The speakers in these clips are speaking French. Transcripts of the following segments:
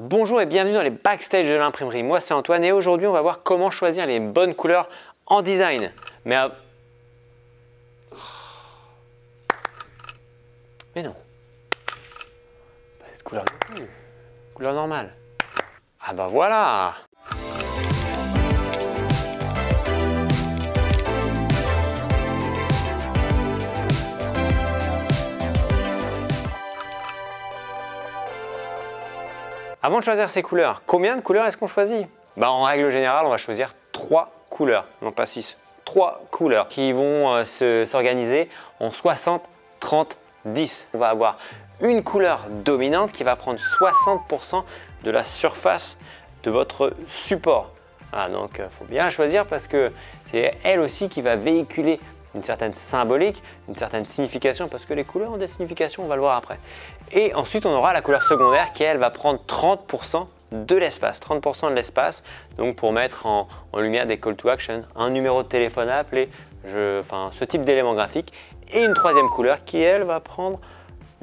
Bonjour et bienvenue dans les backstage de l'imprimerie. Moi c'est Antoine et aujourd'hui on va voir comment choisir les bonnes couleurs en design. Mais non, pas cette couleur non plus. Couleur normale. Ah bah voilà. Avant de choisir ces couleurs, combien de couleurs est-ce qu'on choisit? En règle générale, on va choisir 3 couleurs, non pas 6. 3 couleurs qui vont s'organiser en 60, 30, 10. On va avoir une couleur dominante qui va prendre 60% de la surface de votre support. Donc il faut bien choisir parce que c'est elle aussi qui va véhiculer une certaine symbolique, une certaine signification, parce que les couleurs ont des significations, on va le voir après. Et ensuite, on aura la couleur secondaire qui, elle, va prendre 30% de l'espace, 30% de l'espace, donc pour mettre en lumière des call to action, un numéro de téléphone à appeler, ce type d'éléments graphiques. Et une troisième couleur qui, elle, va prendre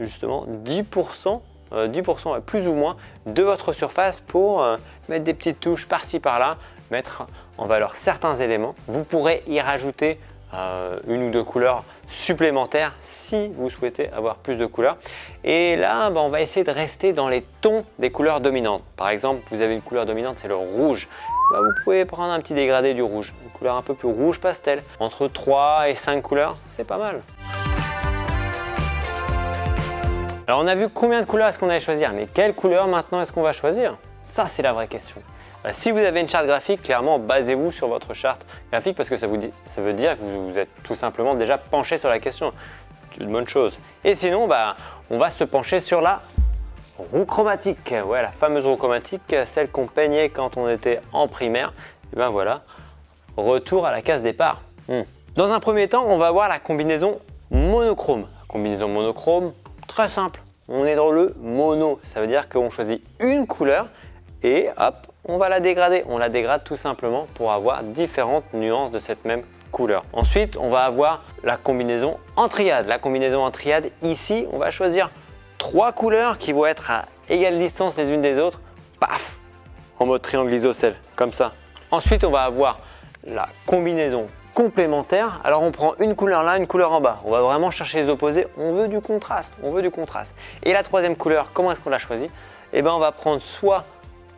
justement 10%, plus ou moins, de votre surface pour mettre des petites touches par-ci par-là, mettre en valeur certains éléments. Vous pourrez y rajouter une ou deux couleurs supplémentaires si vous souhaitez avoir plus de couleurs. Et là, on va essayer de rester dans les tons des couleurs dominantes. Par exemple, vous avez une couleur dominante, c'est le rouge. Vous pouvez prendre un petit dégradé du rouge, une couleur un peu plus rouge pastel. Entre 3 et 5 couleurs, c'est pas mal. Alors on a vu combien de couleurs est-ce qu'on allait choisir, mais quelle couleur maintenant est-ce qu'on va choisir? Ça, c'est la vraie question. Si vous avez une charte graphique, clairement, basez-vous sur votre charte graphique parce que ça veut dire que vous êtes tout simplement déjà penché sur la question. C'est une bonne chose. Et sinon, on va se pencher sur la roue chromatique. Ouais, la fameuse roue chromatique, celle qu'on peignait quand on était en primaire. Et ben voilà, retour à la case départ. Dans un premier temps, on va voir la combinaison monochrome. La combinaison monochrome, très simple. On est dans le mono. Ça veut dire qu'on choisit une couleur et hop, on va la dégrader. On la dégrade tout simplement pour avoir différentes nuances de cette même couleur. Ensuite, on va avoir la combinaison en triade. La combinaison en triade, ici, on va choisir 3 couleurs qui vont être à égale distance les unes des autres. Paf! En mode triangle isocèle, comme ça. Ensuite, on va avoir la combinaison complémentaire. Alors, on prend une couleur là, une couleur en bas. On va vraiment chercher les opposés. On veut du contraste. On veut du contraste. Et la troisième couleur, comment est-ce qu'on la choisit? On va prendre soit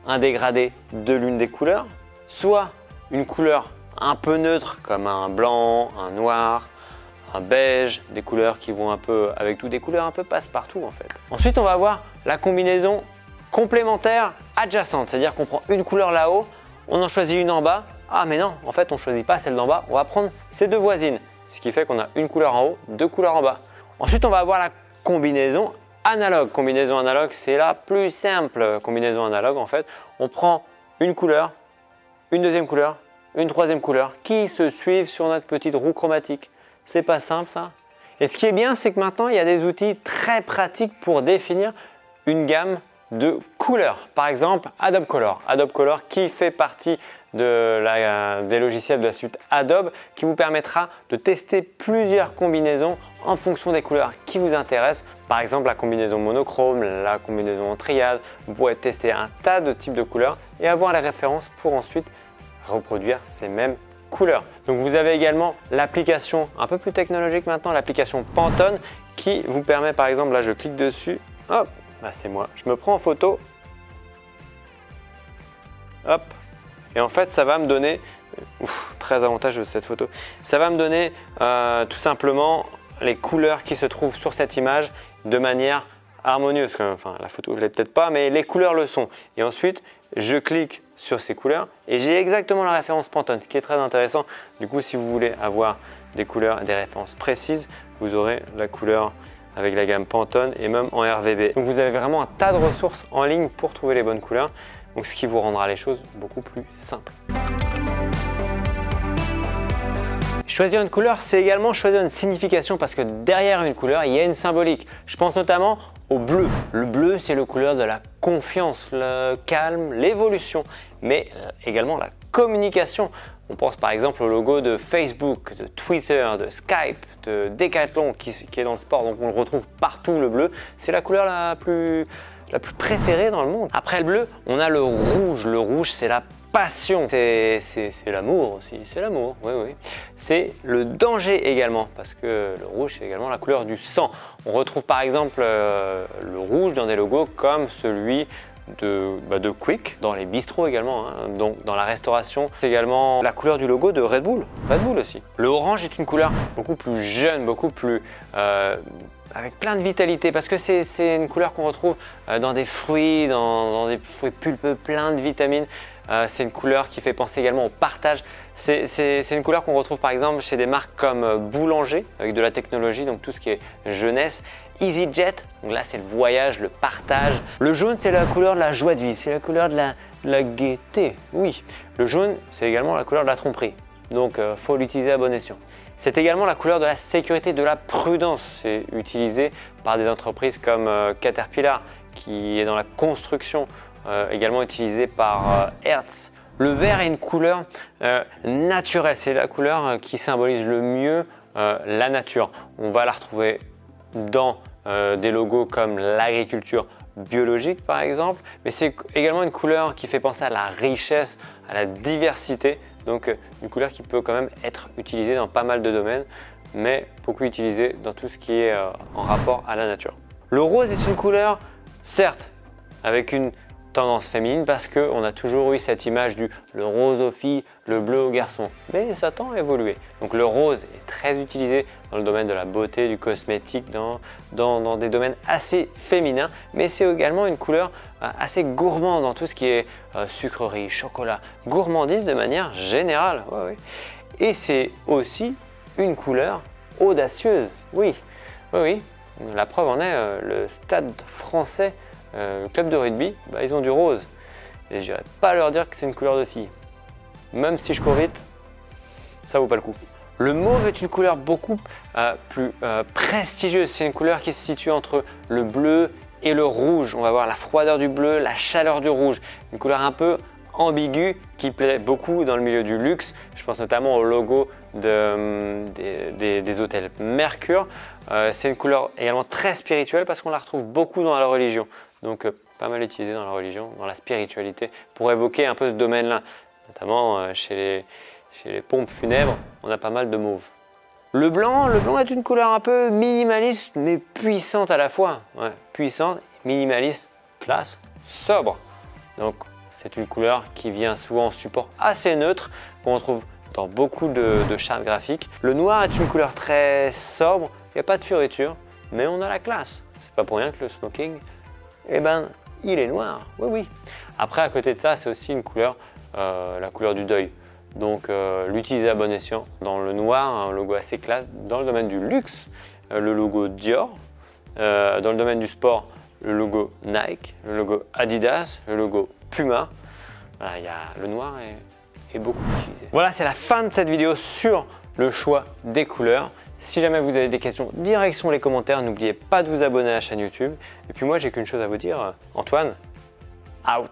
un dégradé de l'une des couleurs, soit une couleur un peu neutre comme un blanc, un noir, un beige, des couleurs qui vont un peu avec tout, des couleurs un peu passe-partout en fait. Ensuite, on va avoir la combinaison complémentaire adjacente, c'est-à-dire qu'on prend une couleur là-haut, on en choisit une en bas. Ah mais non, en fait, on ne choisit pas celle d'en bas, on va prendre ces deux voisines, ce qui fait qu'on a une couleur en haut, deux couleurs en bas. Ensuite, on va avoir la combinaison analogue. Combinaison analogue, c'est la plus simple. Combinaison analogue, en fait, on prend une couleur, une deuxième couleur, une troisième couleur qui se suivent sur notre petite roue chromatique. C'est pas simple ça. Et ce qui est bien, c'est que maintenant, il y a des outils très pratiques pour définir une gamme de couleurs. Par exemple, Adobe Color. Adobe Color qui fait partie des logiciels de la suite Adobe qui vous permettra de tester plusieurs combinaisons en fonction des couleurs qui vous intéressent. Par exemple, la combinaison monochrome, la combinaison en triade. Vous pourrez tester un tas de types de couleurs et avoir les références pour ensuite reproduire ces mêmes couleurs. Donc vous avez également l'application un peu plus technologique maintenant, l'application Pantone qui vous permet, par exemple, là je clique dessus, hop, c'est moi, je me prends en photo, hop, et en fait ça va me donner, très avantageux cette photo, ça va me donner tout simplement les couleurs qui se trouvent sur cette image de manière harmonieuse. Enfin, la photo je l'ai peut-être pas, mais les couleurs le sont. Et ensuite, je clique sur ces couleurs et j'ai exactement la référence Pantone, ce qui est très intéressant. Du coup, si vous voulez avoir des couleurs, des références précises, vous aurez la couleur avec la gamme Pantone et même en RGB. Donc vous avez vraiment un tas de ressources en ligne pour trouver les bonnes couleurs, donc ce qui vous rendra les choses beaucoup plus simples. Choisir une couleur, c'est également choisir une signification parce que derrière une couleur, il y a une symbolique. Je pense notamment au bleu. Le bleu, c'est la couleur de la confiance, le calme, l'évolution, mais également la communication. On pense par exemple au logo de Facebook, de Twitter, de Skype, de Decathlon qui est dans le sport, donc on le retrouve partout le bleu. C'est la couleur la plus la plus préférée dans le monde. Après le bleu, on a le rouge. Le rouge, c'est la passion. C'est l'amour aussi, c'est l'amour, oui, oui. C'est le danger également, parce que le rouge, c'est également la couleur du sang. On retrouve par exemple le rouge dans des logos comme celui de Quick, dans les bistrots également, hein. Donc dans la restauration. C'est également la couleur du logo de Red Bull aussi. Le orange est une couleur beaucoup plus jeune, beaucoup plus avec plein de vitalité, parce que c'est une couleur qu'on retrouve dans des fruits, dans des fruits pulpeux, plein de vitamines. C'est une couleur qui fait penser également au partage. C'est une couleur qu'on retrouve par exemple chez des marques comme Boulanger, avec de la technologie, donc tout ce qui est jeunesse. EasyJet, donc là c'est le voyage, le partage. Le jaune, c'est la couleur de la joie de vivre, c'est la couleur de la gaieté, oui. Le jaune, c'est également la couleur de la tromperie, donc faut l'utiliser à bon escient. C'est également la couleur de la sécurité, de la prudence. C'est utilisé par des entreprises comme Caterpillar, qui est dans la construction, également utilisé par Hertz. Le vert est une couleur naturelle, c'est la couleur qui symbolise le mieux la nature. On va la retrouver dans des logos comme l'agriculture biologique par exemple, mais c'est également une couleur qui fait penser à la richesse, à la diversité, donc une couleur qui peut quand même être utilisée dans pas mal de domaines, mais beaucoup utilisée dans tout ce qui est en rapport à la nature. Le rose est une couleur, certes, avec une tendance féminine parce qu'on a toujours eu cette image du le rose aux filles, le bleu aux garçons, mais ça tend à évoluer. Donc le rose est très utilisé dans le domaine de la beauté, du cosmétique, dans des domaines assez féminins, mais c'est également une couleur assez gourmande dans tout ce qui est sucrerie, chocolat, gourmandise de manière générale. Ouais, ouais. Et c'est aussi une couleur audacieuse, oui, oui, oui. La preuve en est, le Stade Français, le club de rugby, ils ont du rose. Et je n'irai pas leur dire que c'est une couleur de fille. Même si je cours vite, ça vaut pas le coup. Le mauve est une couleur beaucoup plus prestigieuse. C'est une couleur qui se situe entre le bleu et le rouge. On va voir la froideur du bleu, la chaleur du rouge. Une couleur un peu ambiguë qui plaît beaucoup dans le milieu du luxe. Je pense notamment au logo des hôtels Mercure. C'est une couleur également très spirituelle parce qu'on la retrouve beaucoup dans la religion. Donc pas mal utilisée dans la religion, dans la spiritualité, pour évoquer un peu ce domaine-là. Notamment chez les pompes funèbres, on a pas mal de mauve. Le blanc est une couleur un peu minimaliste mais puissante à la fois. Ouais, puissante, minimaliste, classe, sobre. Donc c'est une couleur qui vient souvent en support assez neutre, qu'on retrouve dans beaucoup de chartes graphiques. Le noir est une couleur très sobre, il n'y a pas de fioriture, mais on a la classe. C'est pas pour rien que le smoking, il est noir, oui, oui. Après, à côté de ça, c'est aussi une couleur, la couleur du deuil. Donc, l'utiliser à bon escient. Dans le noir, un logo assez classe. Dans le domaine du luxe, le logo Dior. Dans le domaine du sport, le logo Nike, le logo Adidas, le logo Puma. Voilà, le noir est beaucoup utilisé. Voilà, c'est la fin de cette vidéo sur le choix des couleurs. Si jamais vous avez des questions, direction les commentaires. N'oubliez pas de vous abonner à la chaîne YouTube. Et puis moi, j'ai qu'une chose à vous dire. Antoine, out!